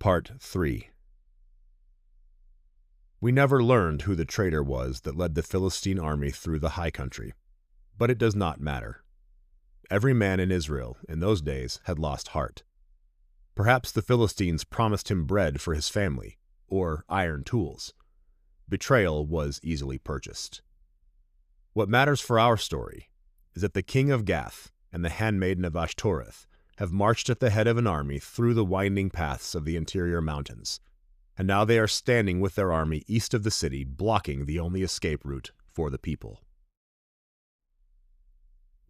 Part 3. We never learned who the traitor was that led the Philistine army through the high country, but it does not matter. Every man in Israel in those days had lost heart. Perhaps the Philistines promised him bread for his family, or iron tools. Betrayal was easily purchased. What matters for our story is that the King of Gath and the handmaiden of Ashtoreth have marched at the head of an army through the winding paths of the interior mountains, and now they are standing with their army east of the city, blocking the only escape route for the people.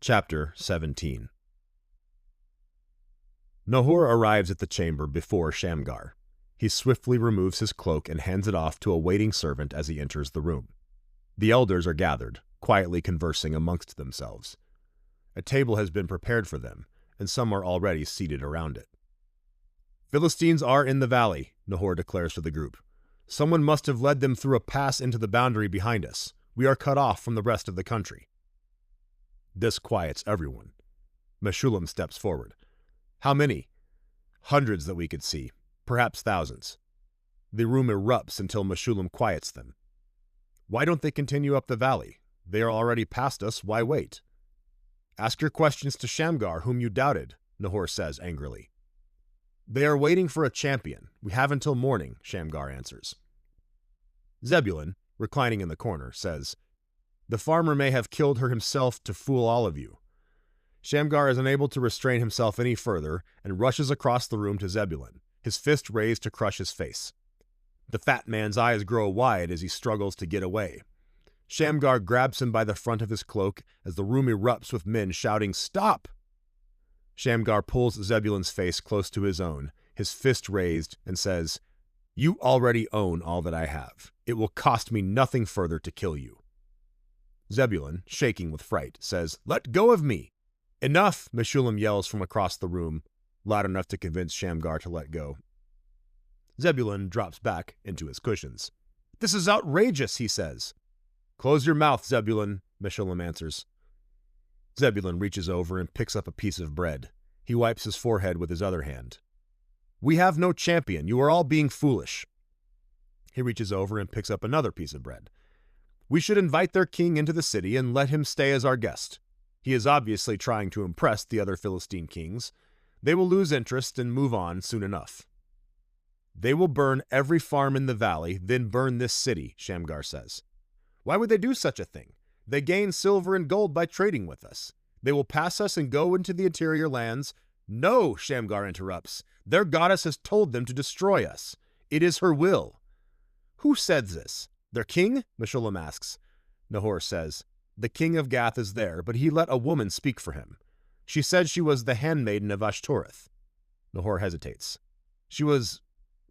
Chapter 17. Nahor arrives at the chamber before Shamgar. He swiftly removes his cloak and hands it off to a waiting servant as he enters the room. The elders are gathered, quietly conversing amongst themselves. A table has been prepared for them, and some are already seated around it. "Philistines are in the valley," Nahor declares to the group. "Someone must have led them through a pass into the boundary behind us. We are cut off from the rest of the country." This quiets everyone. Meshullam steps forward. "How many?" "Hundreds that we could see, perhaps thousands." The room erupts until Meshullam quiets them. "Why don't they continue up the valley? They are already past us. Why wait?" "Ask your questions to Shamgar, whom you doubted," Nahor says angrily. "They are waiting for a champion. We have until morning," Shamgar answers. Zebulun, reclining in the corner, says, "The farmer may have killed her himself to fool all of you." Shamgar is unable to restrain himself any further and rushes across the room to Zebulun, his fist raised to crush his face. The fat man's eyes grow wide as he struggles to get away. Shamgar grabs him by the front of his cloak as the room erupts with men shouting, "Stop!" Shamgar pulls Zebulun's face close to his own, his fist raised, and says, "You already own all that I have. It will cost me nothing further to kill you." Zebulun, shaking with fright, says, "Let go of me!" "Enough!" Meshullam yells from across the room, loud enough to convince Shamgar to let go. Zebulun drops back into his cushions. "This is outrageous," he says. "Close your mouth, Zebulun," Meshullam answers. Zebulun reaches over and picks up a piece of bread. He wipes his forehead with his other hand. "We have no champion. You are all being foolish." He reaches over and picks up another piece of bread. "We should invite their king into the city and let him stay as our guest. He is obviously trying to impress the other Philistine kings. They will lose interest and move on soon enough." "They will burn every farm in the valley, then burn this city," Shamgar says. "Why would they do such a thing? They gain silver and gold by trading with us. They will pass us and go into the interior lands." "No," Shamgar interrupts. "Their goddess has told them to destroy us. It is her will." "Who said this? Their king?" Meshullam asks. Nahor says, "The king of Gath is there, but he let a woman speak for him. She said she was the handmaiden of Ashtoreth." Nahor hesitates. "She was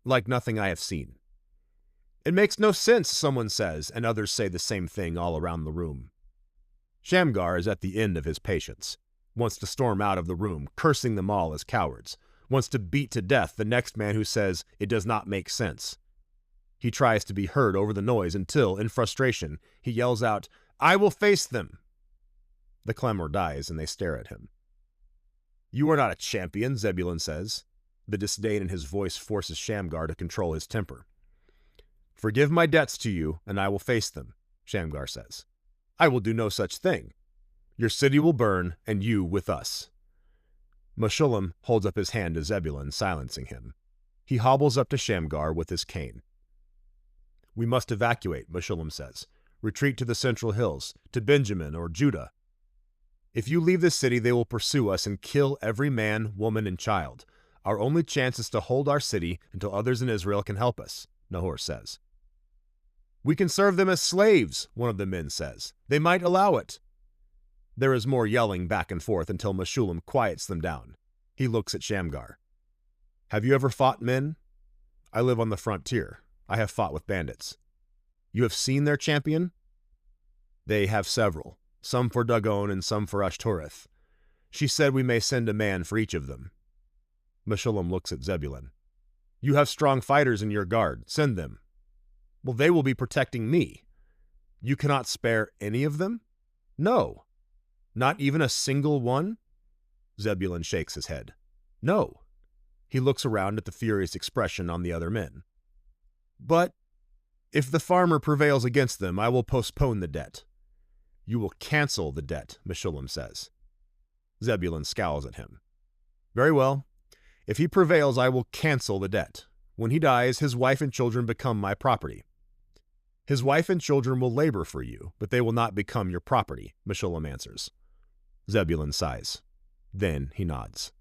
like nothing I have seen." "It makes no sense," someone says, and others say the same thing all around the room. Shamgar is at the end of his patience, wants to storm out of the room, cursing them all as cowards, wants to beat to death the next man who says it does not make sense. He tries to be heard over the noise until, in frustration, he yells out, "I will face them!" The clamor dies and they stare at him. "You are not a champion," Zebulun says. The disdain in his voice forces Shamgar to control his temper. "Forgive my debts to you, and I will face them," Shamgar says. "I will do no such thing. Your city will burn, and you with us." Meshullam holds up his hand to Zebulun, silencing him. He hobbles up to Shamgar with his cane. "We must evacuate," Meshullam says. "Retreat to the central hills, to Benjamin or Judah. If you leave the city, they will pursue us and kill every man, woman, and child. Our only chance is to hold our city until others in Israel can help us," Nahor says. "We can serve them as slaves," one of the men says. "They might allow it." There is more yelling back and forth until Meshullam quiets them down. He looks at Shamgar. "Have you ever fought men?" "I live on the frontier. I have fought with bandits." "You have seen their champion?" "They have several, some for Dagon and some for Ashtoreth. She said we may send a man for each of them." Meshullam looks at Zebulun. "You have strong fighters in your guard. Send them." "Well, they will be protecting me." "You cannot spare any of them?" "No." "Not even a single one?" Zebulun shakes his head. "No." He looks around at the furious expression on the other men. But if the farmer prevails against them, I will postpone the debt. You will cancel the debt, Meshullam says. Zebulun scowls at him. Very well. If he prevails, I will cancel the debt. When he dies, his wife and children become my property. His wife and children will labor for you, but they will not become your property, Meshullam answers. Zebulun sighs. Then he nods.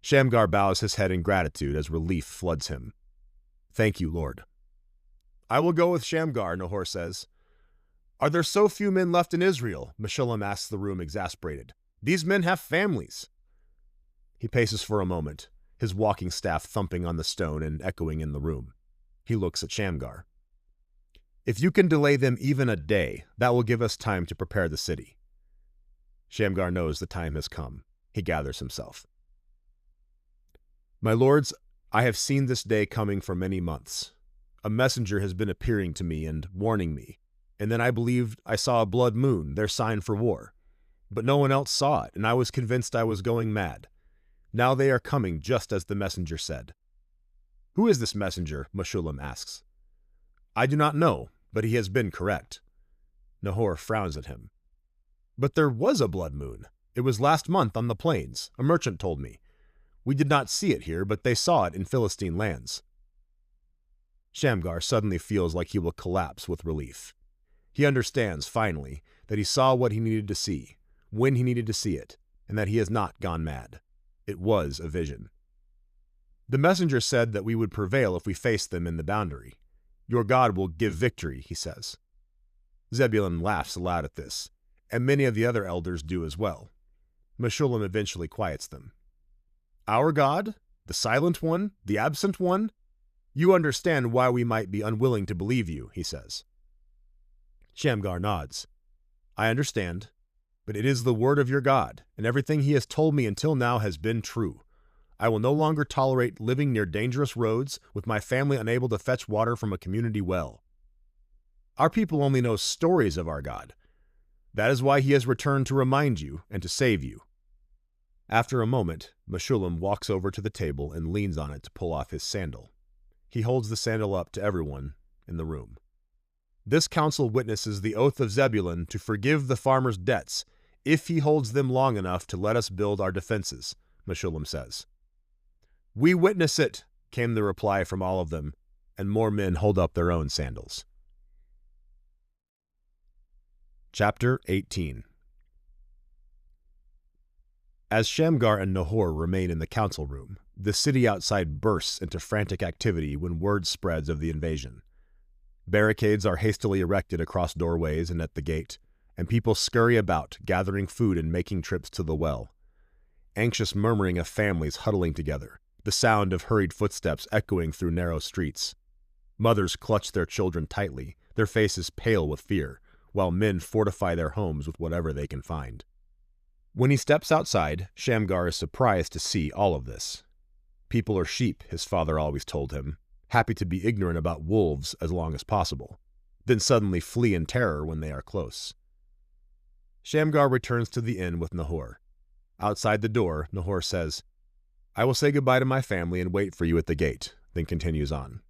Shamgar bows his head in gratitude as relief floods him. Thank you, Lord. I will go with Shamgar, Nahor says. Are there so few men left in Israel? Meshullam asks the room, exasperated. These men have families. He paces for a moment, his walking staff thumping on the stone and echoing in the room. He looks at Shamgar. If you can delay them even a day, that will give us time to prepare the city. Shamgar knows the time has come. He gathers himself. My lords, I have seen this day coming for many months. A messenger has been appearing to me and warning me, and then I believed I saw a blood moon, their sign for war. But no one else saw it, and I was convinced I was going mad. Now they are coming just as the messenger said. Who is this messenger? Meshullam asks. I do not know, but he has been correct. Nahor frowns at him. But there was a blood moon. It was last month on the plains, a merchant told me. We did not see it here, but they saw it in Philistine lands. Shamgar suddenly feels like he will collapse with relief. He understands, finally, that he saw what he needed to see, when he needed to see it, and that he has not gone mad. It was a vision. The messenger said that we would prevail if we faced them in the boundary. Your God will give victory, he says. Zebulun laughs aloud at this, and many of the other elders do as well. Meshullam eventually quiets them. Our God? The silent one? The absent one? You understand why we might be unwilling to believe you, he says. Shamgar nods. I understand, but it is the word of your God, and everything he has told me until now has been true. I will no longer tolerate living near dangerous roads with my family unable to fetch water from a community well. Our people only know stories of our God. That is why he has returned to remind you and to save you. After a moment, Meshullam walks over to the table and leans on it to pull off his sandal. He holds the sandal up to everyone in the room. This council witnesses the oath of Zebulun to forgive the farmer's debts if he holds them long enough to let us build our defenses, Meshullam says. We witness it, came the reply from all of them, and more men hold up their own sandals. Chapter 18. As Shamgar and Nahor remain in the council room, the city outside bursts into frantic activity when word spreads of the invasion. Barricades are hastily erected across doorways and at the gate, and people scurry about, gathering food and making trips to the well. Anxious murmuring of families huddling together, the sound of hurried footsteps echoing through narrow streets. Mothers clutch their children tightly, their faces pale with fear, while men fortify their homes with whatever they can find. When he steps outside, Shamgar is surprised to see all of this. People are sheep, his father always told him, happy to be ignorant about wolves as long as possible, then suddenly flee in terror when they are close. Shamgar returns to the inn with Nahor. Outside the door, Nahor says, I will say goodbye to my family and wait for you at the gate, then continues on.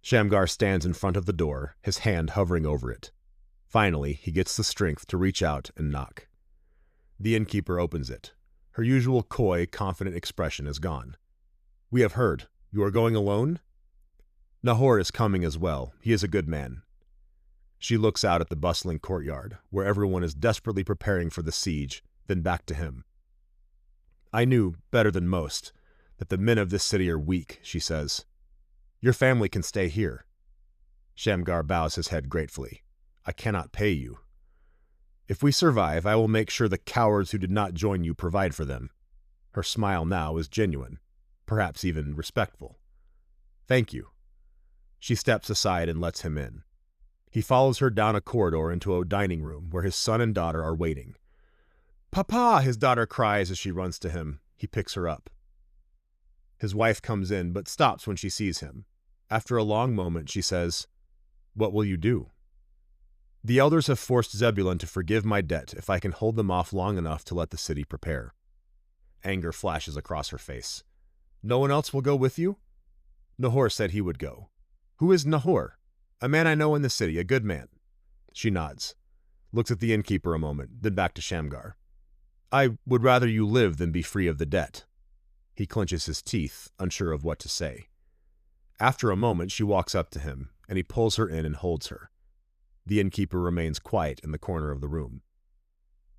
Shamgar stands in front of the door, his hand hovering over it. Finally, he gets the strength to reach out and knock. The innkeeper opens it. Her usual coy, confident expression is gone. We have heard. You are going alone? Nahor is coming as well. He is a good man. She looks out at the bustling courtyard, where everyone is desperately preparing for the siege, then back to him. I knew, better than most, that the men of this city are weak, she says. Your family can stay here. Shamgar bows his head gratefully. I cannot pay you. If we survive, I will make sure the cowards who did not join you provide for them. Her smile now is genuine, perhaps even respectful. Thank you. She steps aside and lets him in. He follows her down a corridor into a dining room where his son and daughter are waiting. Papa, his daughter cries as she runs to him. He picks her up. His wife comes in but stops when she sees him. After a long moment, she says, What will you do? The elders have forced Zebulun to forgive my debt if I can hold them off long enough to let the city prepare. Anger flashes across her face. No one else will go with you? Nahor said he would go. Who is Nahor? A man I know in the city, a good man. She nods, looks at the innkeeper a moment, then back to Shamgar. I would rather you live than be free of the debt. He clenches his teeth, unsure of what to say. After a moment, she walks up to him, and he pulls her in and holds her. The innkeeper remains quiet in the corner of the room.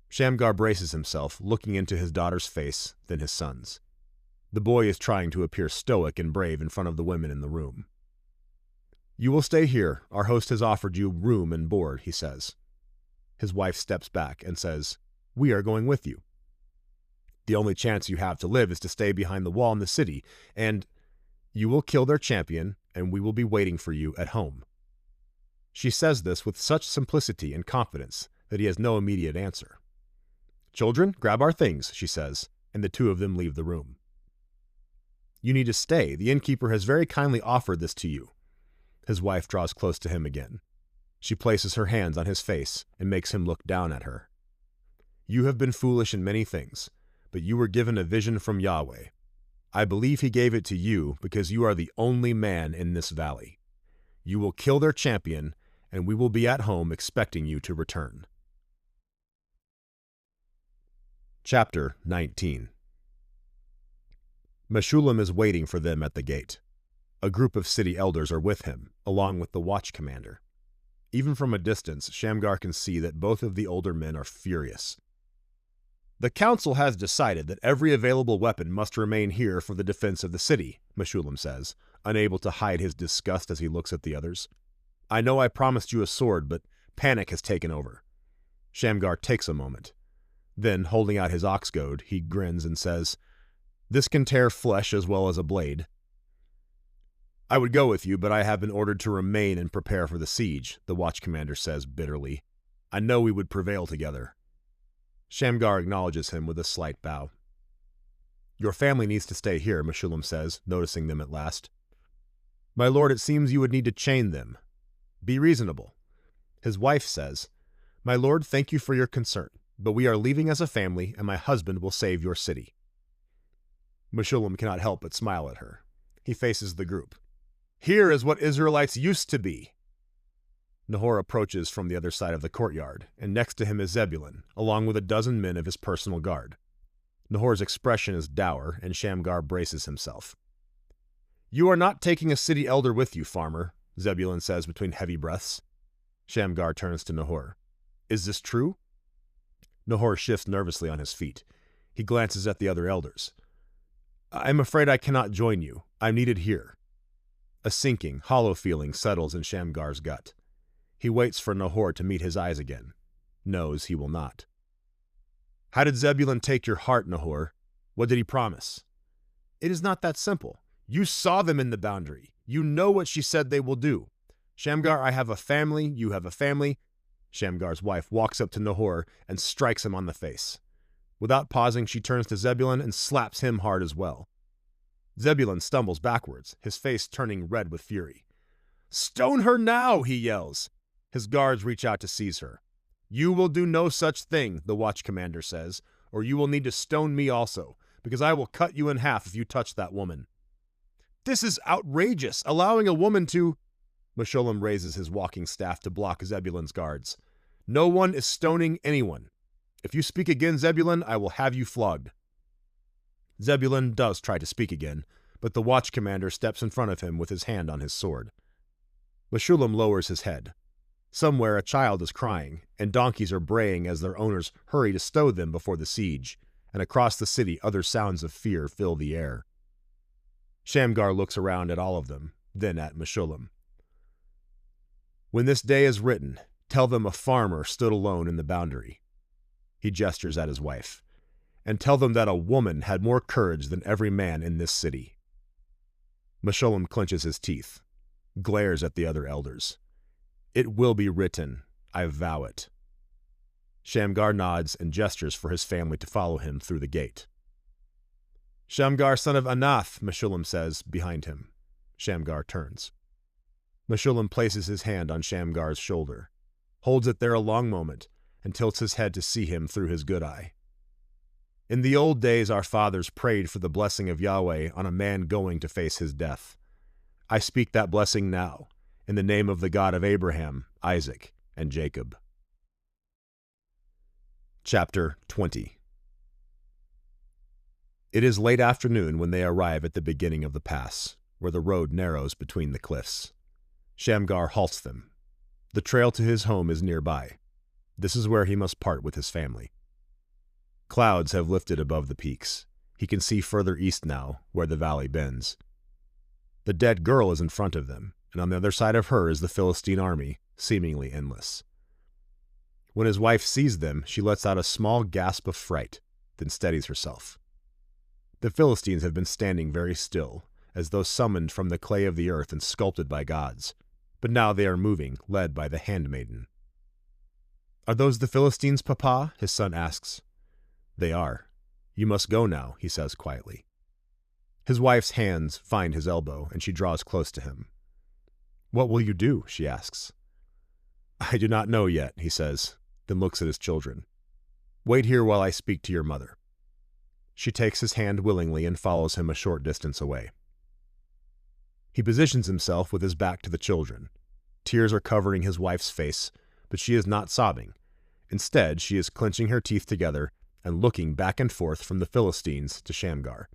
Shamgar braces himself, looking into his daughter's face, then his son's. The boy is trying to appear stoic and brave in front of the women in the room. You will stay here. Our host has offered you room and board, he says. His wife steps back and says, We are going with you. The only chance you have to live is to stay behind the wall in the city, and you will kill their champion, and we will be waiting for you at home. She says this with such simplicity and confidence that he has no immediate answer. Children, grab our things, she says, and the two of them leave the room. You need to stay. The innkeeper has very kindly offered this to you. His wife draws close to him again. She places her hands on his face and makes him look down at her. You have been foolish in many things, but you were given a vision from Yahweh. I believe he gave it to you because you are the only man in this valley. You will kill their champion, and we will be at home expecting you to return. Chapter 19. Meshullam is waiting for them at the gate. A group of city elders are with him, along with the watch commander. Even from a distance, Shamgar can see that both of the older men are furious. The council has decided that every available weapon must remain here for the defense of the city, Meshullam says, unable to hide his disgust as he looks at the others. I know I promised you a sword, but panic has taken over. Shamgar takes a moment. Then, holding out his ox goad, he grins and says, This can tear flesh as well as a blade. I would go with you, but I have been ordered to remain and prepare for the siege, the watch commander says bitterly. I know we would prevail together. Shamgar acknowledges him with a slight bow. Your family needs to stay here, Meshullam says, noticing them at last. My lord, it seems you would need to chain them. Be reasonable. His wife says, My lord, thank you for your concern, but we are leaving as a family, and my husband will save your city. Meshullam cannot help but smile at her. He faces the group. Here is what Israelites used to be. Nahor approaches from the other side of the courtyard, and next to him is Zebulun, along with a dozen men of his personal guard. Nahor's expression is dour, and Shamgar braces himself. You are not taking a city elder with you, farmer, Zebulun says between heavy breaths. Shamgar turns to Nahor. Is this true? Nahor shifts nervously on his feet. He glances at the other elders. I'm afraid I cannot join you. I'm needed here. A sinking, hollow feeling settles in Shamgar's gut. He waits for Nahor to meet his eyes again. Knows he will not. How did Zebulun take your heart, Nahor? What did he promise? It is not that simple. You saw them in the boundary. You know what she said they will do. Shamgar, I have a family. You have a family. Shamgar's wife walks up to Nahor and strikes him on the face. Without pausing, she turns to Zebulun and slaps him hard as well. Zebulun stumbles backwards, his face turning red with fury. Stone her now, he yells. His guards reach out to seize her. You will do no such thing, the watch commander says, or you will need to stone me also, because I will cut you in half if you touch that woman. This is outrageous, allowing a woman to... Meshullam raises his walking staff to block Zebulun's guards. No one is stoning anyone. If you speak again, Zebulun, I will have you flogged. Zebulun does try to speak again, but the watch commander steps in front of him with his hand on his sword. Meshullam lowers his head. Somewhere a child is crying, and donkeys are braying as their owners hurry to stow them before the siege, and across the city other sounds of fear fill the air. Shamgar looks around at all of them, then at Meshullam. When this day is written, tell them a farmer stood alone in the boundary. He gestures at his wife. And tell them that a woman had more courage than every man in this city. Meshullam clenches his teeth, glares at the other elders. It will be written, I vow it. Shamgar nods and gestures for his family to follow him through the gate. Shamgar, son of Anath, Meshullam says, behind him. Shamgar turns. Meshullam places his hand on Shamgar's shoulder, holds it there a long moment, and tilts his head to see him through his good eye. In the old days our fathers prayed for the blessing of Yahweh on a man going to face his death. I speak that blessing now, in the name of the God of Abraham, Isaac, and Jacob. Chapter 20. It is late afternoon when they arrive at the beginning of the pass, where the road narrows between the cliffs. Shamgar halts them. The trail to his home is nearby. This is where he must part with his family. Clouds have lifted above the peaks. He can see further east now, where the valley bends. The dead girl is in front of them, and on the other side of her is the Philistine army, seemingly endless. When his wife sees them, she lets out a small gasp of fright, then steadies herself. The Philistines have been standing very still, as though summoned from the clay of the earth and sculpted by gods, but now they are moving, led by the handmaiden. "Are those the Philistines, Papa?" his son asks. "They are. You must go now," he says quietly. His wife's hands find his elbow, and she draws close to him. "What will you do?" she asks. "I do not know yet," he says, then looks at his children. "Wait here while I speak to your mother." She takes his hand willingly and follows him a short distance away. He positions himself with his back to the children. Tears are covering his wife's face, but she is not sobbing. Instead, she is clenching her teeth together and looking back and forth from the Philistines to Shamgar.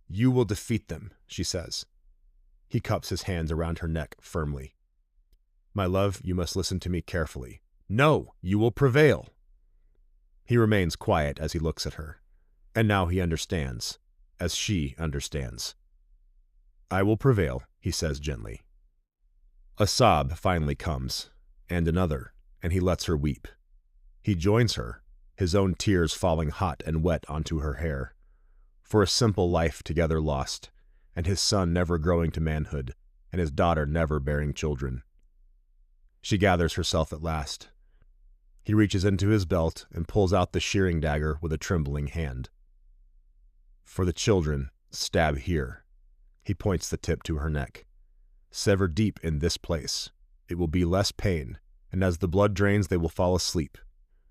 "You will defeat them," she says. He cups his hands around her neck firmly. "My love, you must listen to me carefully. No, you will prevail." He remains quiet as he looks at her. And now he understands, as she understands. "I will prevail," he says gently. A sob finally comes, and another, and he lets her weep. He joins her, his own tears falling hot and wet onto her hair. For a simple life together lost, and his son never growing to manhood, and his daughter never bearing children. She gathers herself at last. He reaches into his belt and pulls out the shearing dagger with a trembling hand. "For the children, stab here." He points the tip to her neck. "Sever deep in this place. It will be less pain, and as the blood drains they will fall asleep.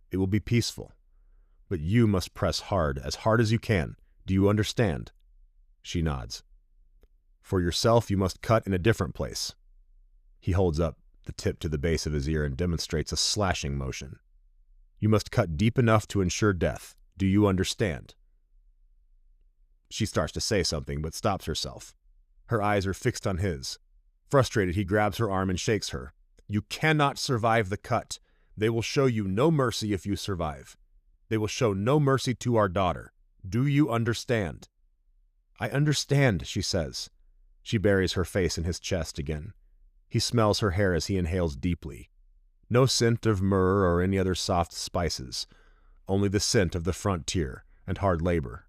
It will be peaceful. But you must press hard as you can. Do you understand?" She nods. "For yourself you must cut in a different place." He holds up the tip to the base of his ear and demonstrates a slashing motion. "You must cut deep enough to ensure death. Do you understand?" She starts to say something, but stops herself. Her eyes are fixed on his. Frustrated, he grabs her arm and shakes her. "You cannot survive the cut. They will show you no mercy if you survive. They will show no mercy to our daughter. Do you understand?" "I understand," she says. She buries her face in his chest again. He smells her hair as he inhales deeply. No scent of myrrh or any other soft spices, only the scent of the frontier and hard labor.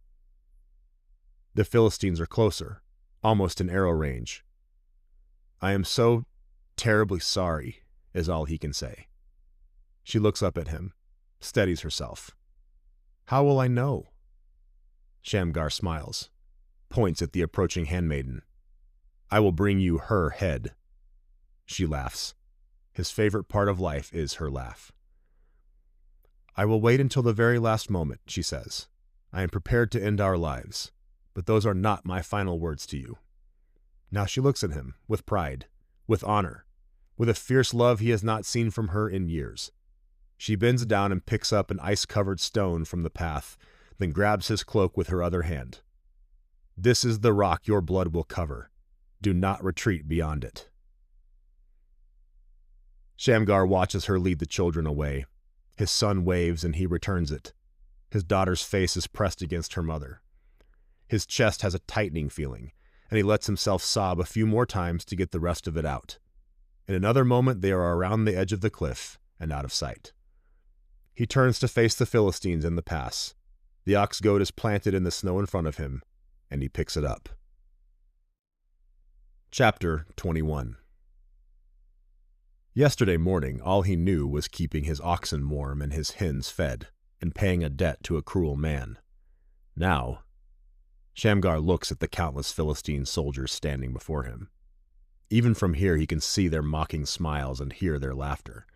The Philistines are closer, almost in arrow range. "I am so terribly sorry," is all he can say. She looks up at him, steadies herself. "How will I know?" Shamgar smiles, points at the approaching handmaiden. "I will bring you her head." She laughs. His favorite part of life is her laugh. "I will wait until the very last moment," she says. "I am prepared to end our lives, but those are not my final words to you." Now she looks at him, with pride, with honor, with a fierce love he has not seen from her in years. She bends down and picks up an ice-covered stone from the path, then grabs his cloak with her other hand. "This is the rock your blood will cover. Do not retreat beyond it." Shamgar watches her lead the children away. His son waves and he returns it. His daughter's face is pressed against her mother. His chest has a tightening feeling, and he lets himself sob a few more times to get the rest of it out. In another moment they are around the edge of the cliff and out of sight. He turns to face the Philistines in the pass. The ox goad is planted in the snow in front of him, and he picks it up. Chapter 21. Yesterday morning, all he knew was keeping his oxen warm and his hens fed, and paying a debt to a cruel man. Now, Shamgar looks at the countless Philistine soldiers standing before him. Even from here he can see their mocking smiles and hear their laughter.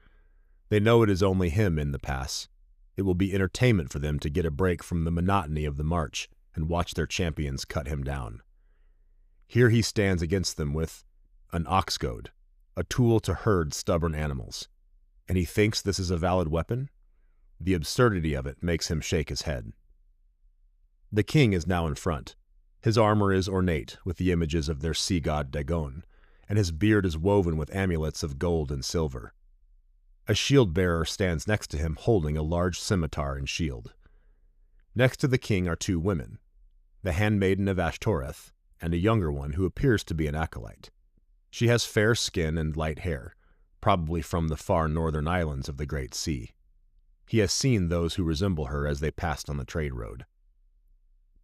They know it is only him in the pass. It will be entertainment for them to get a break from the monotony of the march and watch their champions cut him down. Here he stands against them with an ox goad, a tool to herd stubborn animals. And he thinks this is a valid weapon? The absurdity of it makes him shake his head. The king is now in front. His armor is ornate with the images of their sea god Dagon, and his beard is woven with amulets of gold and silver. A shield-bearer stands next to him holding a large scimitar and shield. Next to the king are two women, the handmaiden of Ashtoreth, and a younger one who appears to be an acolyte. She has fair skin and light hair, probably from the far northern islands of the Great Sea. He has seen those who resemble her as they passed on the trade road.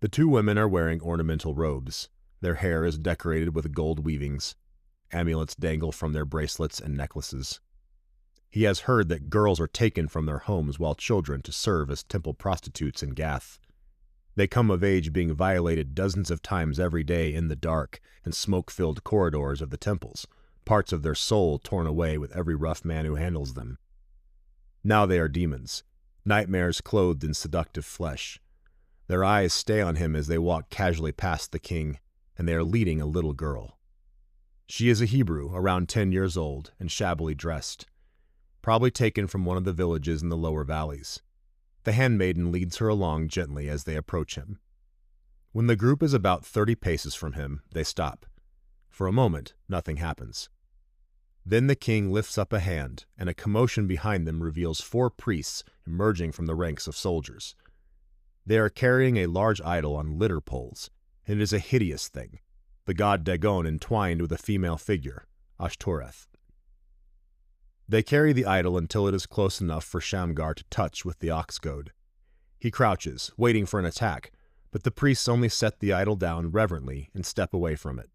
The two women are wearing ornamental robes. Their hair is decorated with gold weavings. Amulets dangle from their bracelets and necklaces. He has heard that girls are taken from their homes while children to serve as temple prostitutes in Gath. They come of age being violated dozens of times every day in the dark and smoke-filled corridors of the temples, parts of their soul torn away with every rough man who handles them. Now they are demons, nightmares clothed in seductive flesh. Their eyes stay on him as they walk casually past the king, and they are leading a little girl. She is a Hebrew, around 10 years old, and shabbily dressed, probably taken from one of the villages in the lower valleys. The handmaiden leads her along gently as they approach him. When the group is about 30 paces from him, they stop. For a moment, nothing happens. Then the king lifts up a hand, and a commotion behind them reveals 4 priests emerging from the ranks of soldiers. They are carrying a large idol on litter poles, and it is a hideous thing, the god Dagon entwined with a female figure, Ashtoreth. They carry the idol until it is close enough for Shamgar to touch with the ox goad. He crouches, waiting for an attack, but the priests only set the idol down reverently and step away from it.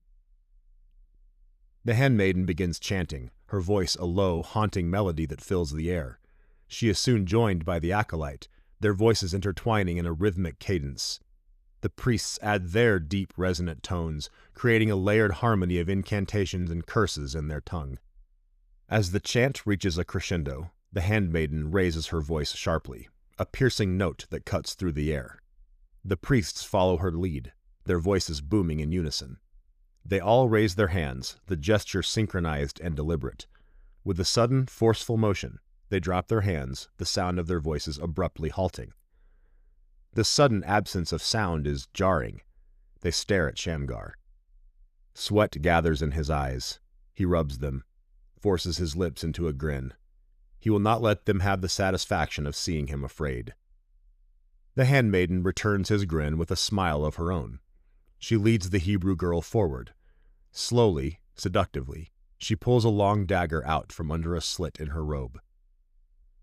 The handmaiden begins chanting, her voice a low, haunting melody that fills the air. She is soon joined by the acolyte, their voices intertwining in a rhythmic cadence. The priests add their deep, resonant tones, creating a layered harmony of incantations and curses in their tongue. As the chant reaches a crescendo, the handmaiden raises her voice sharply, a piercing note that cuts through the air. The priests follow her lead, their voices booming in unison. They all raise their hands, the gesture synchronized and deliberate. With a sudden, forceful motion, they drop their hands, the sound of their voices abruptly halting. The sudden absence of sound is jarring. They stare at Shamgar. Sweat gathers in his eyes. He rubs them, forces his lips into a grin. He will not let them have the satisfaction of seeing him afraid. The handmaiden returns his grin with a smile of her own. She leads the Hebrew girl forward. Slowly, seductively, she pulls a long dagger out from under a slit in her robe.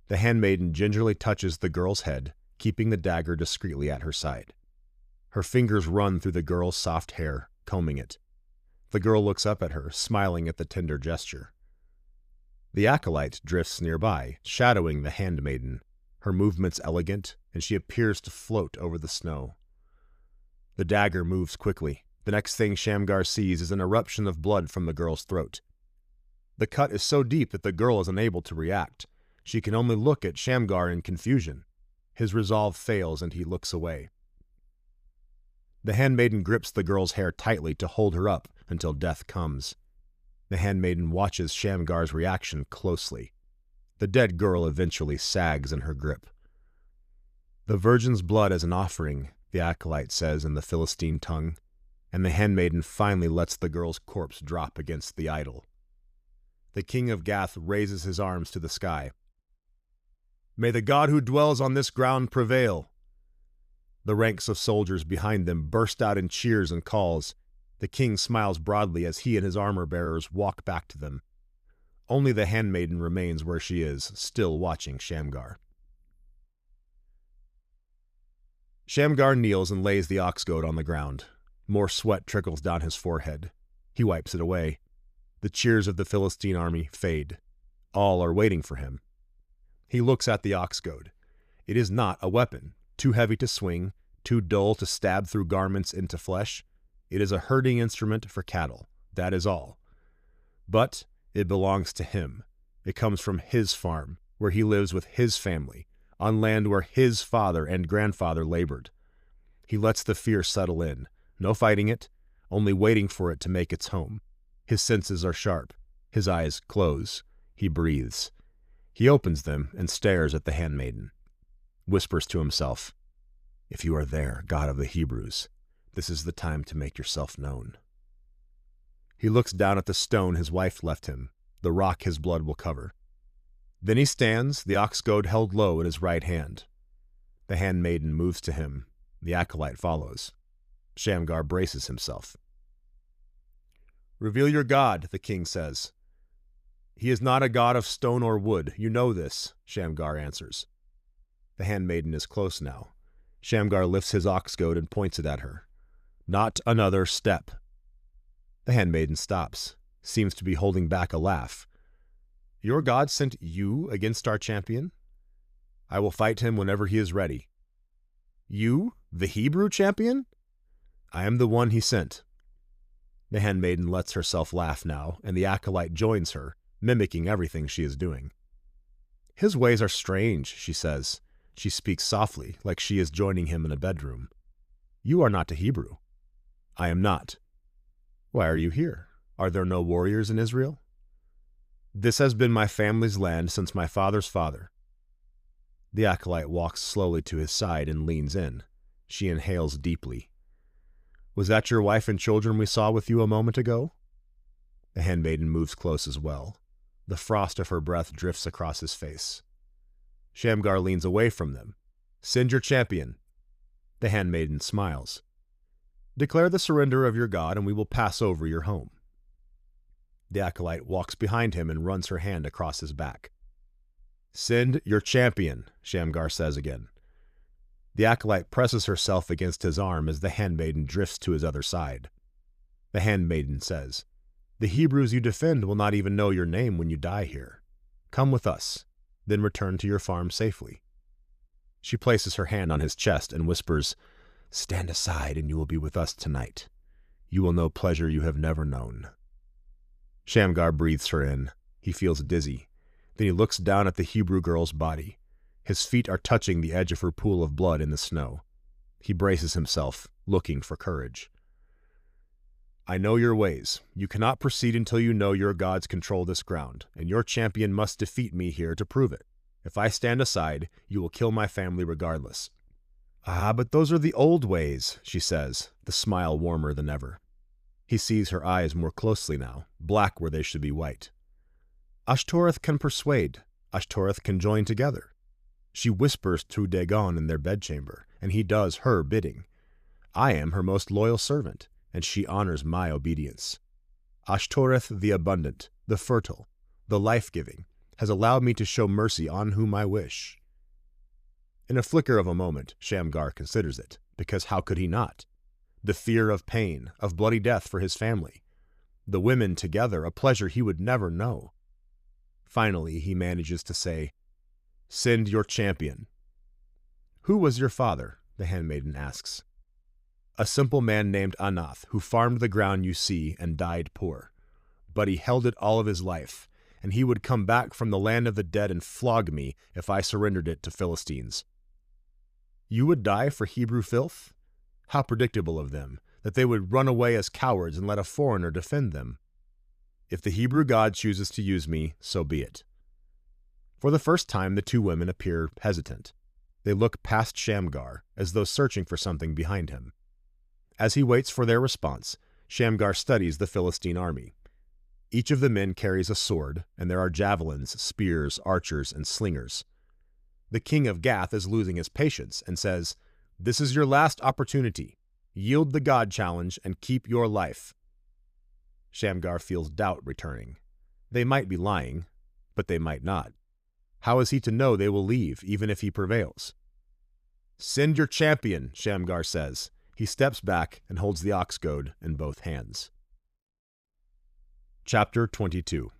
The handmaiden gingerly touches the girl's head, keeping the dagger discreetly at her side. Her fingers run through the girl's soft hair, combing it. The girl looks up at her, smiling at the tender gesture. The acolyte drifts nearby, shadowing the handmaiden, her movements elegant, and she appears to float over the snow. The dagger moves quickly. The next thing Shamgar sees is an eruption of blood from the girl's throat. The cut is so deep that the girl is unable to react. She can only look at Shamgar in confusion. His resolve fails and he looks away. The handmaiden grips the girl's hair tightly to hold her up until death comes. The handmaiden watches Shamgar's reaction closely. The dead girl eventually sags in her grip. "The virgin's blood as an offering," the acolyte says in the Philistine tongue, and the handmaiden finally lets the girl's corpse drop against the idol. The King of Gath raises his arms to the sky. "May the God who dwells on this ground prevail!" The ranks of soldiers behind them burst out in cheers and calls. The king smiles broadly as he and his armor-bearers walk back to them. Only the handmaiden remains where she is, still watching Shamgar. Shamgar kneels and lays the ox goad on the ground. More sweat trickles down his forehead. He wipes it away. The cheers of the Philistine army fade. All are waiting for him. He looks at the ox goad. It is not a weapon, too heavy to swing, too dull to stab through garments into flesh. It is a herding instrument for cattle, that is all. But it belongs to him. It comes from his farm, where he lives with his family, on land where his father and grandfather labored. He lets the fear settle in, no fighting it, only waiting for it to make its home. His senses are sharp. His eyes close. He breathes. He opens them and stares at the handmaiden. Whispers to himself, "If you are there, God of the Hebrews, this is the time to make yourself known." He looks down at the stone his wife left him, the rock his blood will cover. Then he stands, the ox goad held low in his right hand. The handmaiden moves to him. The acolyte follows. Shamgar braces himself. "Reveal your God," the king says. "He is not a god of stone or wood. You know this," Shamgar answers. The handmaiden is close now. Shamgar lifts his ox goad and points it at her. "Not another step." The handmaiden stops, seems to be holding back a laugh. "Your God sent you against our champion? I will fight him whenever he is ready." "You, the Hebrew champion?" "I am the one he sent." The handmaiden lets herself laugh now, and the acolyte joins her, mimicking everything she is doing. "His ways are strange," she says. She speaks softly, like she is joining him in a bedroom. "You are not a Hebrew." "I am not." "Why are you here? Are there no warriors in Israel?" "This has been my family's land since my father's father." The acolyte walks slowly to his side and leans in. She inhales deeply. "Was that your wife and children we saw with you a moment ago?" The handmaiden moves close as well. The frost of her breath drifts across his face. Shamgar leans away from them. "Send your champion." The handmaiden smiles. "Declare the surrender of your God, and we will pass over your home." The acolyte walks behind him and runs her hand across his back. "Send your champion," Shamgar says again. The acolyte presses herself against his arm as the handmaiden drifts to his other side. The handmaiden says, "The Hebrews you defend will not even know your name when you die here. Come with us, then return to your farm safely." She places her hand on his chest and whispers, "Stand aside and you will be with us tonight. You will know pleasure you have never known." Shamgar breathes her in. He feels dizzy. Then he looks down at the Hebrew girl's body. His feet are touching the edge of her pool of blood in the snow. He braces himself, looking for courage. "I know your ways. You cannot proceed until you know your gods control this ground, and your champion must defeat me here to prove it. If I stand aside, you will kill my family regardless." "Ah, but those are the old ways," she says, the smile warmer than ever. He sees her eyes more closely now, black where they should be white. "Ashtoreth can persuade. Ashtoreth can join together. She whispers to Dagon in their bedchamber, and he does her bidding. I am her most loyal servant, and she honors my obedience. Ashtoreth the abundant, the fertile, the life-giving, has allowed me to show mercy on whom I wish." In a flicker of a moment, Shamgar considers it, because how could he not? The fear of pain, of bloody death for his family. The women together, a pleasure he would never know. Finally, he manages to say, "Send your champion." "Who was your father?" the handmaiden asks. "A simple man named Anath, who farmed the ground you see and died poor. But he held it all of his life, and he would come back from the land of the dead and flog me if I surrendered it to Philistines." "You would die for Hebrew filth? How predictable of them, that they would run away as cowards and let a foreigner defend them. If the Hebrew God chooses to use me, so be it." For the first time, the two women appear hesitant. They look past Shamgar, as though searching for something behind him. As he waits for their response, Shamgar studies the Philistine army. Each of the men carries a sword, and there are javelins, spears, archers, and slingers. The King of Gath is losing his patience and says, "This is your last opportunity. Yield the God challenge and keep your life." Shamgar feels doubt returning. They might be lying, but they might not. How is he to know they will leave, even if he prevails? "Send your champion," Shamgar says. He steps back and holds the ox goad in both hands. Chapter 22.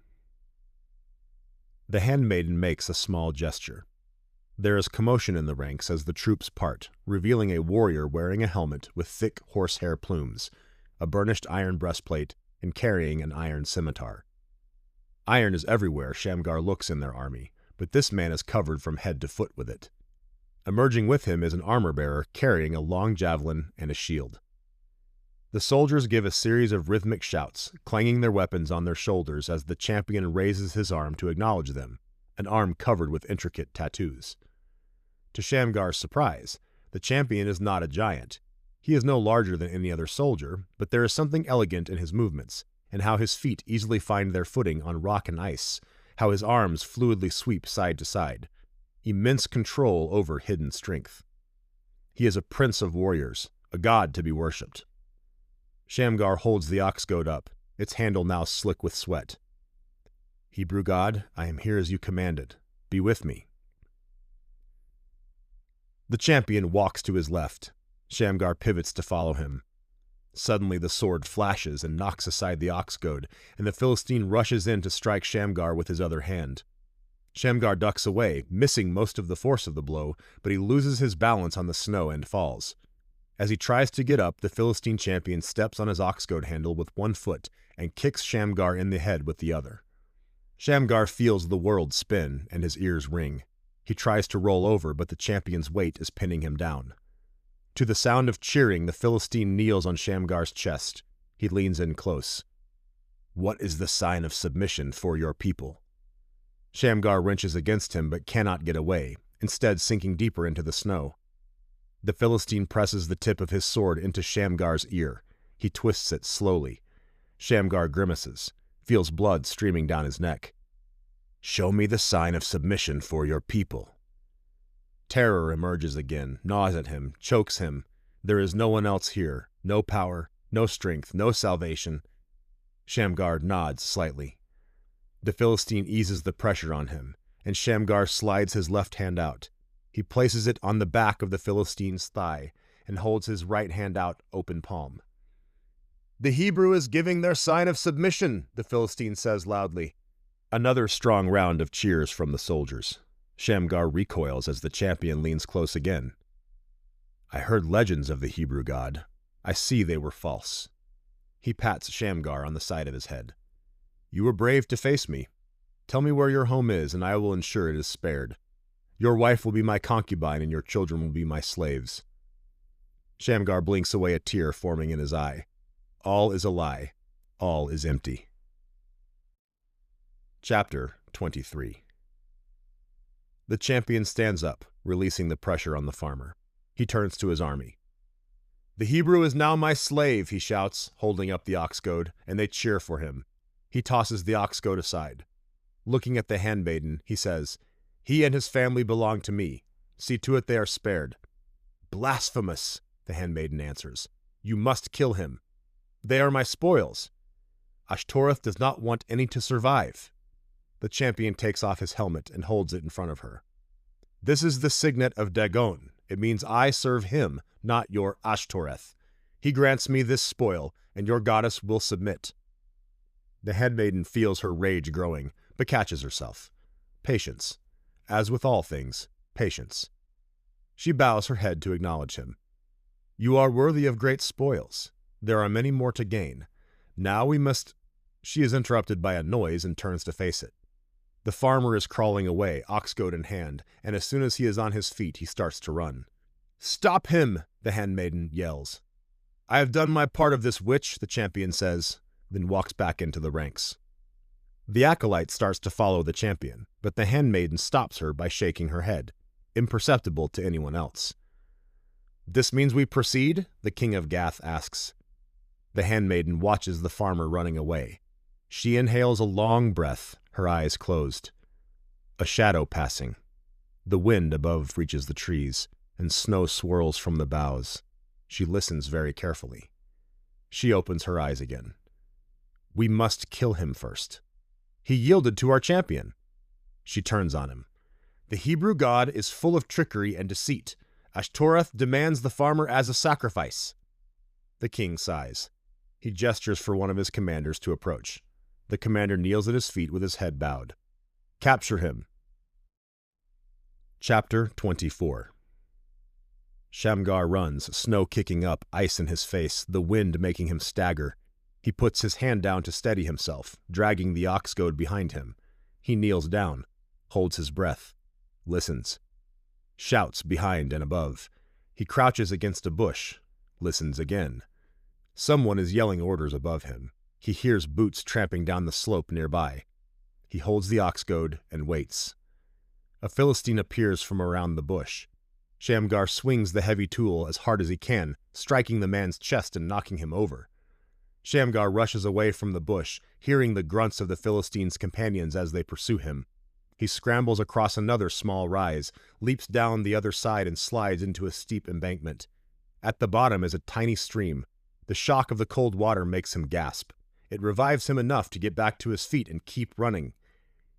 The handmaiden makes a small gesture. There is commotion in the ranks as the troops part, revealing a warrior wearing a helmet with thick horsehair plumes, a burnished iron breastplate, and carrying an iron scimitar. Iron is everywhere Shamgar looks in their army, but this man is covered from head to foot with it. Emerging with him is an armor-bearer carrying a long javelin and a shield. The soldiers give a series of rhythmic shouts, clanging their weapons on their shoulders as the champion raises his arm to acknowledge them, an arm covered with intricate tattoos. To Shamgar's surprise, the champion is not a giant. He is no larger than any other soldier, but there is something elegant in his movements, and how his feet easily find their footing on rock and ice, how his arms fluidly sweep side to side. Immense control over hidden strength. He is a prince of warriors, a god to be worshipped. Shamgar holds the ox goad up, its handle now slick with sweat. Hebrew god, I am here as you commanded. Be with me. The champion walks to his left. Shamgar pivots to follow him. Suddenly the sword flashes and knocks aside the ox goad, and the Philistine rushes in to strike Shamgar with his other hand. Shamgar ducks away, missing most of the force of the blow, but he loses his balance on the snow and falls. As he tries to get up, the Philistine champion steps on his ox goad handle with one foot and kicks Shamgar in the head with the other. Shamgar feels the world spin and his ears ring. He tries to roll over, but the champion's weight is pinning him down. To the sound of cheering, the Philistine kneels on Shamgar's chest. He leans in close. What is the sign of submission for your people? Shamgar wrenches against him but cannot get away, instead sinking deeper into the snow. The Philistine presses the tip of his sword into Shamgar's ear. He twists it slowly. Shamgar grimaces, feels blood streaming down his neck. Show me the sign of submission for your people. Terror emerges again, gnaws at him, chokes him. There is no one else here, no power, no strength, no salvation. Shamgar nods slightly. The Philistine eases the pressure on him, and Shamgar slides his left hand out. He places it on the back of the Philistine's thigh and holds his right hand out open palm. The Hebrew is giving their sign of submission, the Philistine says loudly. Another strong round of cheers from the soldiers. Shamgar recoils as the champion leans close again. I heard legends of the Hebrew god. I see they were false. He pats Shamgar on the side of his head. You were brave to face me. Tell me where your home is, and I will ensure it is spared. Your wife will be my concubine, and your children will be my slaves. Shamgar blinks away a tear forming in his eye. All is a lie. All is empty. Chapter 23. The champion stands up, releasing the pressure on the farmer. He turns to his army. The Hebrew is now my slave, he shouts, holding up the ox goad, and they cheer for him. He tosses the ox goad aside. Looking at the handmaiden, he says, He and his family belong to me. See to it they are spared. Blasphemous, the handmaiden answers. You must kill him. They are my spoils. Ashtoreth does not want any to survive. The champion takes off his helmet and holds it in front of her. This is the signet of Dagon. It means I serve him, not your Ashtoreth. He grants me this spoil, and your goddess will submit. The handmaiden feels her rage growing, but catches herself. Patience. As with all things, patience. She bows her head to acknowledge him. You are worthy of great spoils. There are many more to gain. Now we must... She is interrupted by a noise and turns to face it. The farmer is crawling away, ox goad in hand, and as soon as he is on his feet, he starts to run. Stop him, the handmaiden yells. I have done my part of this witch, the champion says, then walks back into the ranks. The acolyte starts to follow the champion, but the handmaiden stops her by shaking her head, imperceptible to anyone else. This means we proceed? The King of Gath asks. The handmaiden watches the farmer running away. She inhales a long breath, her eyes closed. A shadow passing. The wind above reaches the trees, and snow swirls from the boughs. She listens very carefully. She opens her eyes again. We must kill him first. He yielded to our champion. She turns on him. The Hebrew god is full of trickery and deceit. Ashtoreth demands the farmer as a sacrifice. The king sighs. He gestures for one of his commanders to approach. The commander kneels at his feet with his head bowed. Capture him. Chapter 24. Shamgar runs, snow kicking up, ice in his face, the wind making him stagger. He puts his hand down to steady himself, dragging the ox goad behind him. He kneels down, holds his breath, listens. Shouts behind and above. He crouches against a bush, listens again. Someone is yelling orders above him. He hears boots tramping down the slope nearby. He holds the ox goad and waits. A Philistine appears from around the bush. Shamgar swings the heavy tool as hard as he can, striking the man's chest and knocking him over. Shamgar rushes away from the bush, hearing the grunts of the Philistine's companions as they pursue him. He scrambles across another small rise, leaps down the other side and slides into a steep embankment. At the bottom is a tiny stream. The shock of the cold water makes him gasp. It revives him enough to get back to his feet and keep running.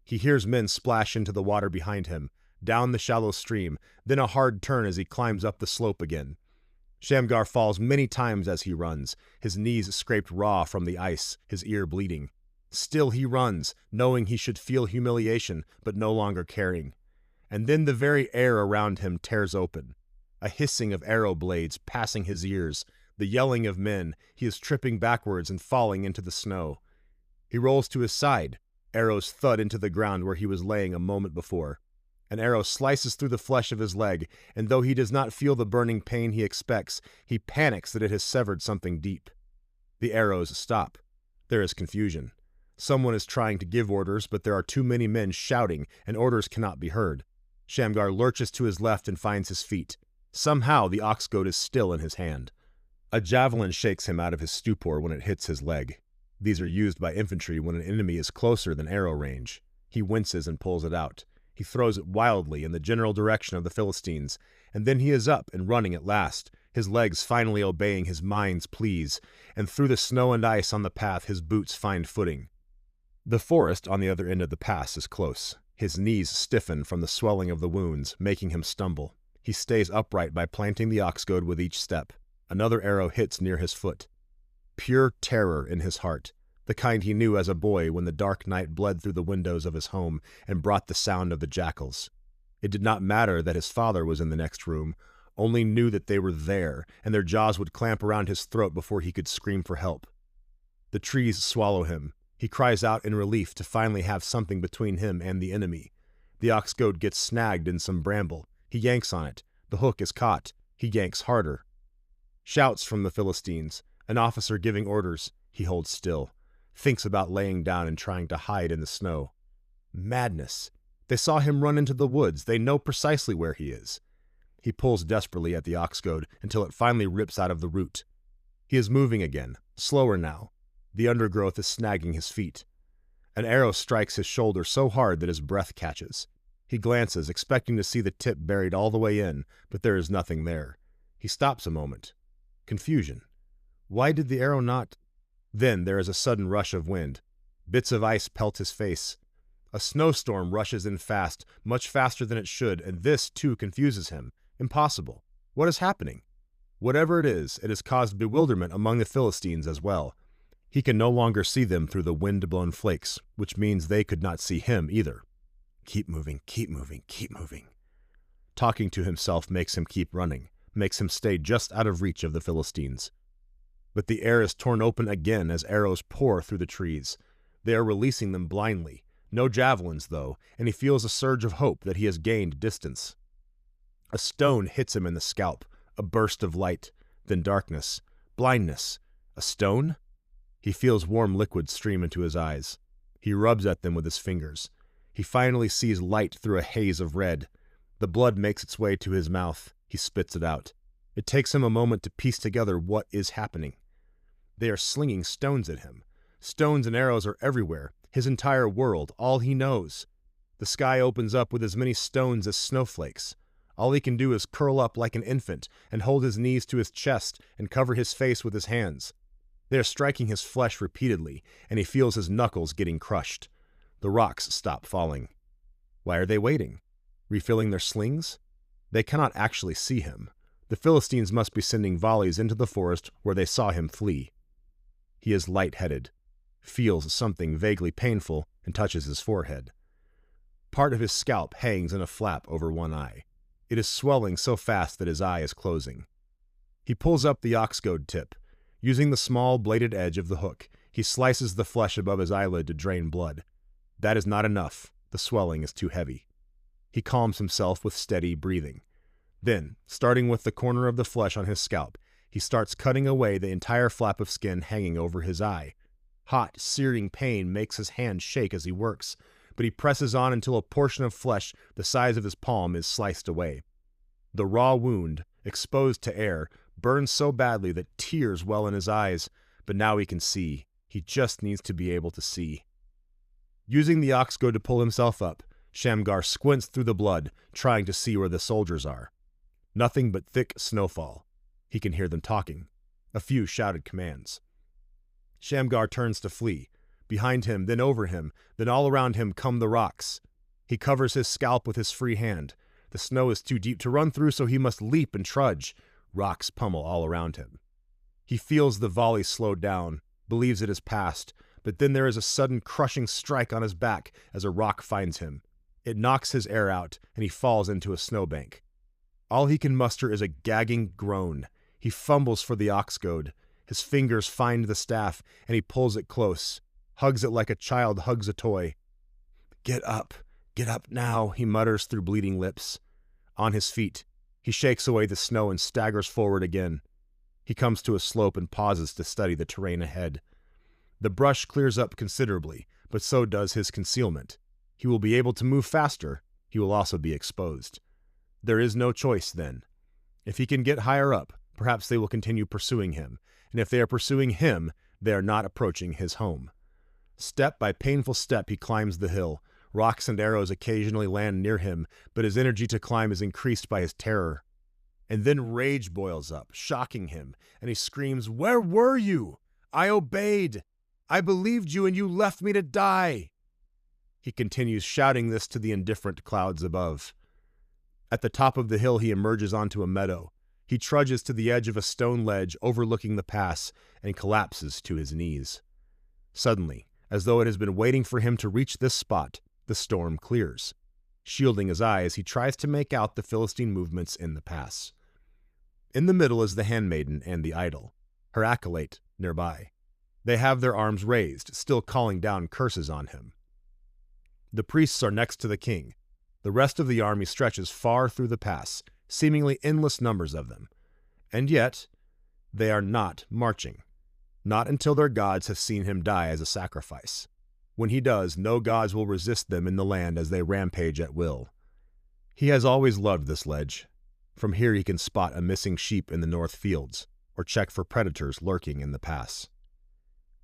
He hears men splash into the water behind him, down the shallow stream, then a hard turn as he climbs up the slope again. Shamgar falls many times as he runs, his knees scraped raw from the ice, his ear bleeding. Still he runs, knowing he should feel humiliation, but no longer caring. And then the very air around him tears open. A hissing of arrow blades passing his ears, the yelling of men. He is tripping backwards and falling into the snow. He rolls to his side. Arrows thud into the ground where he was laying a moment before. An arrow slices through the flesh of his leg, and though he does not feel the burning pain he expects, he panics that it has severed something deep. The arrows stop. There is confusion. Someone is trying to give orders, but there are too many men shouting, and orders cannot be heard. Shamgar lurches to his left and finds his feet. Somehow the ox goad is still in his hand. A javelin shakes him out of his stupor when it hits his leg. These are used by infantry when an enemy is closer than arrow range. He winces and pulls it out. He throws it wildly in the general direction of the Philistines, and then he is up and running at last, his legs finally obeying his mind's pleas, and through the snow and ice on the path his boots find footing. The forest on the other end of the pass is close. His knees stiffen from the swelling of the wounds, making him stumble. He stays upright by planting the ox goad with each step. Another arrow hits near his foot. Pure terror in his heart, the kind he knew as a boy when the dark night bled through the windows of his home and brought the sound of the jackals. It did not matter that his father was in the next room, only knew that they were there, and their jaws would clamp around his throat before he could scream for help. The trees swallow him. He cries out in relief to finally have something between him and the enemy. The ox goad gets snagged in some bramble. He yanks on it. The hook is caught. He yanks harder. Shouts from the Philistines. An officer giving orders. He holds still. Thinks about laying down and trying to hide in the snow. Madness. They saw him run into the woods. They know precisely where he is. He pulls desperately at the ox goad until it finally rips out of the root. He is moving again, slower now. The undergrowth is snagging his feet. An arrow strikes his shoulder so hard that his breath catches. He glances, expecting to see the tip buried all the way in, but there is nothing there. He stops a moment. Confusion. Why did the arrow not... Then there is a sudden rush of wind. Bits of ice pelt his face. A snowstorm rushes in fast, much faster than it should, and this, too, confuses him. Impossible. What is happening? Whatever it has caused bewilderment among the Philistines as well. He can no longer see them through the wind-blown flakes, which means they could not see him either. Keep moving, keep moving, keep moving. Talking to himself makes him keep running, makes him stay just out of reach of the Philistines. But the air is torn open again as arrows pour through the trees. They are releasing them blindly. No javelins, though, and he feels a surge of hope that he has gained distance. A stone hits him in the scalp, a burst of light, then darkness, blindness. A stone? He feels warm liquid stream into his eyes. He rubs at them with his fingers. He finally sees light through a haze of red. The blood makes its way to his mouth. He spits it out. It takes him a moment to piece together what is happening. They are slinging stones at him. Stones and arrows are everywhere, his entire world, all he knows. The sky opens up with as many stones as snowflakes. All he can do is curl up like an infant and hold his knees to his chest and cover his face with his hands. They are striking his flesh repeatedly, and he feels his knuckles getting crushed. The rocks stop falling. Why are they waiting? Refilling their slings? They cannot actually see him. The Philistines must be sending volleys into the forest where they saw him flee. He is light-headed, feels something vaguely painful, and touches his forehead. Part of his scalp hangs in a flap over one eye. It is swelling so fast that his eye is closing. He pulls up the ox goad tip. Using the small bladed edge of the hook, he slices the flesh above his eyelid to drain blood. That is not enough. The swelling is too heavy. He calms himself with steady breathing. Then, starting with the corner of the flesh on his scalp, he starts cutting away the entire flap of skin hanging over his eye. Hot, searing pain makes his hand shake as he works, but he presses on until a portion of flesh the size of his palm is sliced away. The raw wound, exposed to air, burns so badly that tears well in his eyes, but now he can see. He just needs to be able to see. Using the ox goad to pull himself up, Shamgar squints through the blood, trying to see where the soldiers are. Nothing but thick snowfall. He can hear them talking. A few shouted commands. Shamgar turns to flee. Behind him, then over him, then all around him come the rocks. He covers his scalp with his free hand. The snow is too deep to run through, so he must leap and trudge. Rocks pummel all around him. He feels the volley slow down, believes it has passed, but then there is a sudden crushing strike on his back as a rock finds him. It knocks his air out, and he falls into a snowbank. All he can muster is a gagging groan. He fumbles for the ox goad. His fingers find the staff, and he pulls it close, hugs it like a child hugs a toy. Get up now, he mutters through bleeding lips. On his feet, he shakes away the snow and staggers forward again. He comes to a slope and pauses to study the terrain ahead. The brush clears up considerably, but so does his concealment. He will be able to move faster. He will also be exposed. There is no choice, then. If he can get higher up, perhaps they will continue pursuing him, and if they are pursuing him, they are not approaching his home. Step by painful step he climbs the hill. Rocks and arrows occasionally land near him, but his energy to climb is increased by his terror. And then rage boils up, shocking him, and he screams, "Where were you? I obeyed. I believed you, and you left me to die." He continues shouting this to the indifferent clouds above. At the top of the hill he emerges onto a meadow. He trudges to the edge of a stone ledge overlooking the pass and collapses to his knees. Suddenly, as though it has been waiting for him to reach this spot, the storm clears. Shielding his eyes, he tries to make out the Philistine movements in the pass. In the middle is the handmaiden and the idol, her acolyte nearby. They have their arms raised, still calling down curses on him. The priests are next to the king. The rest of the army stretches far through the pass, seemingly endless numbers of them. And yet, they are not marching. Not until their gods have seen him die as a sacrifice. When he does, no gods will resist them in the land as they rampage at will. He has always loved this ledge. From here he can spot a missing sheep in the north fields, or check for predators lurking in the pass.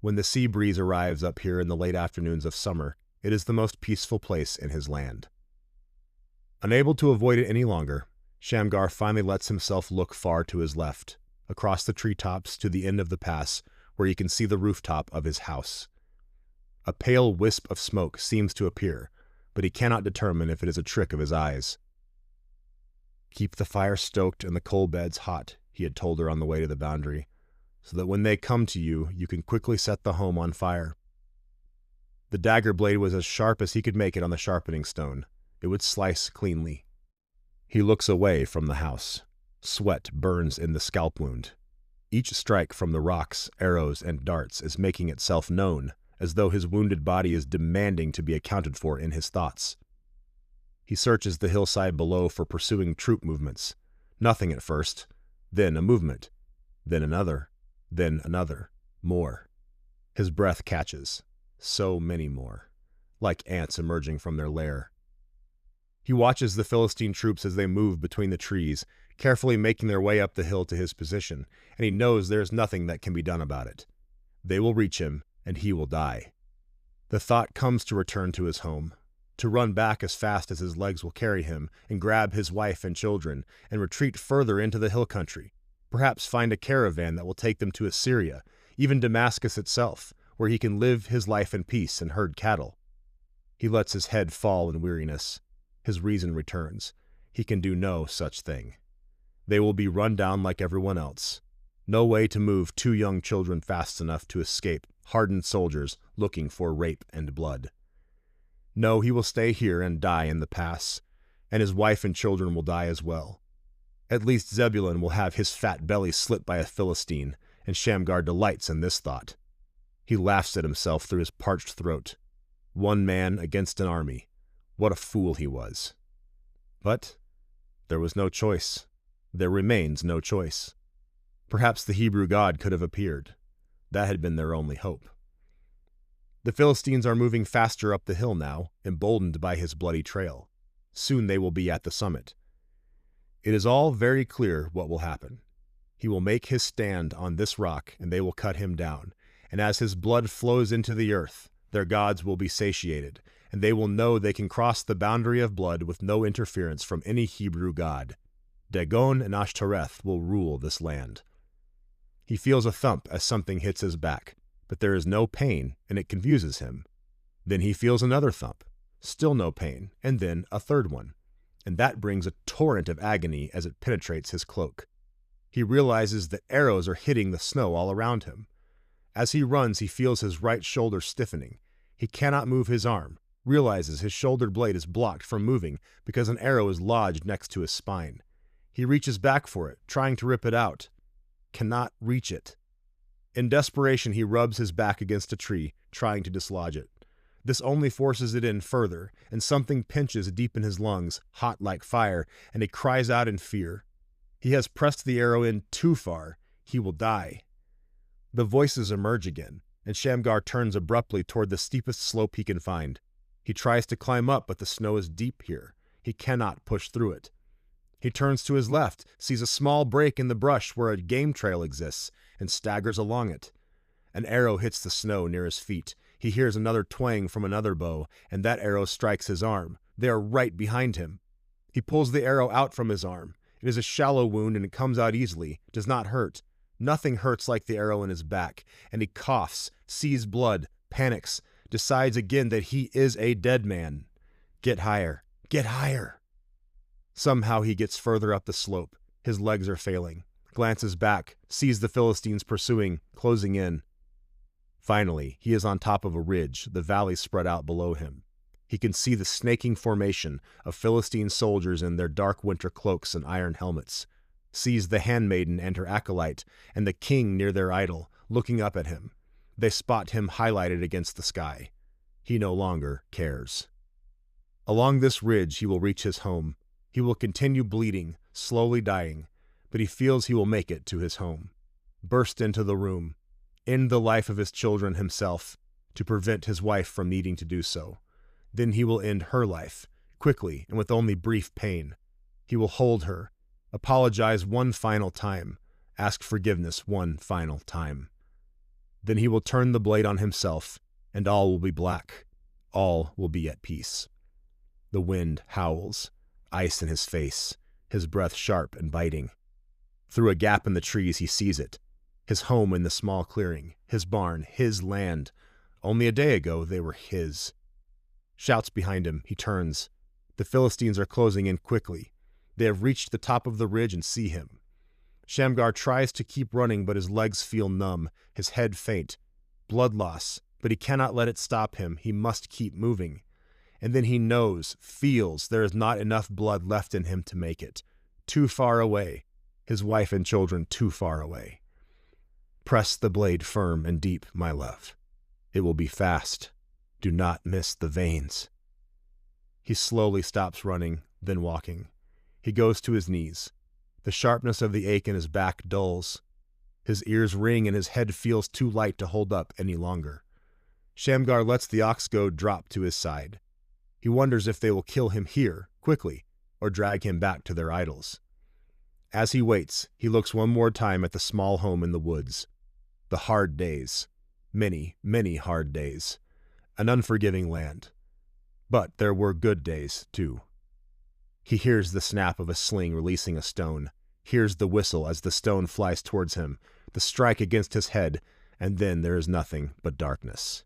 When the sea breeze arrives up here in the late afternoons of summer, it is the most peaceful place in his land. Unable to avoid it any longer, Shamgar finally lets himself look far to his left, across the treetops to the end of the pass, where he can see the rooftop of his house. A pale wisp of smoke seems to appear, but he cannot determine if it is a trick of his eyes. "Keep the fire stoked and the coal beds hot," he had told her on the way to the boundary, "so that when they come to you, you can quickly set the home on fire." The dagger blade was as sharp as he could make it on the sharpening stone. It would slice cleanly. He looks away from the house. Sweat burns in the scalp wound. Each strike from the rocks, arrows, and darts is making itself known, as though his wounded body is demanding to be accounted for in his thoughts. He searches the hillside below for pursuing troop movements. Nothing at first, then a movement, then another, more. His breath catches. So many more, like ants emerging from their lair. He watches the Philistine troops as they move between the trees, carefully making their way up the hill to his position, and he knows there is nothing that can be done about it. They will reach him, and he will die. The thought comes to return to his home, to run back as fast as his legs will carry him, and grab his wife and children, and retreat further into the hill country, perhaps find a caravan that will take them to Assyria, even Damascus itself, where he can live his life in peace and herd cattle. He lets his head fall in weariness. His reason returns. He can do no such thing. They will be run down like everyone else. No way to move 2 young children fast enough to escape hardened soldiers looking for rape and blood. No, he will stay here and die in the pass, and his wife and children will die as well. At least Zebulun will have his fat belly slit by a Philistine, and Shamgar delights in this thought. He laughs at himself through his parched throat. One man against an army. What a fool he was. But there was no choice. There remains no choice. Perhaps the Hebrew god could have appeared. That had been their only hope. The Philistines are moving faster up the hill now, emboldened by his bloody trail. Soon they will be at the summit. It is all very clear what will happen. He will make his stand on this rock, and they will cut him down. And as his blood flows into the earth, their gods will be satiated, and they will know they can cross the boundary of blood with no interference from any Hebrew god. Dagon and Ashtoreth will rule this land. He feels a thump as something hits his back, but there is no pain, and it confuses him. Then he feels another thump, still no pain, and then a third one, and that brings a torrent of agony as it penetrates his cloak. He realizes that arrows are hitting the snow all around him. As he runs, he feels his right shoulder stiffening. He cannot move his arm, realizes his shoulder blade is blocked from moving because an arrow is lodged next to his spine. He reaches back for it, trying to rip it out. Cannot reach it. In desperation, he rubs his back against a tree, trying to dislodge it. This only forces it in further, and something pinches deep in his lungs, hot like fire, and he cries out in fear. He has pressed the arrow in too far. He will die. The voices emerge again, and Shamgar turns abruptly toward the steepest slope he can find. He tries to climb up, but the snow is deep here. He cannot push through it. He turns to his left, sees a small break in the brush where a game trail exists, and staggers along it. An arrow hits the snow near his feet. He hears another twang from another bow, and that arrow strikes his arm. They are right behind him. He pulls the arrow out from his arm. It is a shallow wound, and it comes out easily, does not hurt. Nothing hurts like the arrow in his back, and he coughs, sees blood, panics, decides again that he is a dead man. Get higher, get higher. Somehow he gets further up the slope. His legs are failing. Glances back, sees the Philistines pursuing, closing in. Finally, he is on top of a ridge, the valley spread out below him. He can see the snaking formation of Philistine soldiers in their dark winter cloaks and iron helmets. Sees the handmaiden and her acolyte, and the king near their idol, looking up at him. They spot him highlighted against the sky. He no longer cares. Along this ridge he will reach his home. He will continue bleeding, slowly dying, but he feels he will make it to his home. Burst into the room, end the life of his children himself, to prevent his wife from needing to do so. Then he will end her life, quickly and with only brief pain. He will hold her, apologize one final time, ask forgiveness one final time. Then he will turn the blade on himself, and all will be black. All will be at peace. The wind howls, ice in his face, his breath sharp and biting. Through a gap in the trees he sees it, his home in the small clearing, his barn, his land. Only a day ago they were his. Shouts behind him, he turns. The Philistines are closing in quickly. They have reached the top of the ridge and see him. Shamgar tries to keep running, but his legs feel numb, his head faint. Blood loss, but he cannot let it stop him. He must keep moving. And then he knows, feels, there is not enough blood left in him to make it. Too far away. His wife and children too far away. Press the blade firm and deep, my love. It will be fast. Do not miss the veins. He slowly stops running, then walking. He goes to his knees. The sharpness of the ache in his back dulls. His ears ring and his head feels too light to hold up any longer. Shamgar lets the ox goad drop to his side. He wonders if they will kill him here, quickly, or drag him back to their idols. As he waits, he looks one more time at the small home in the woods. The hard days. Many, many hard days. An unforgiving land. But there were good days, too. He hears the snap of a sling releasing a stone, hears the whistle as the stone flies towards him, the strike against his head, and then there is nothing but darkness.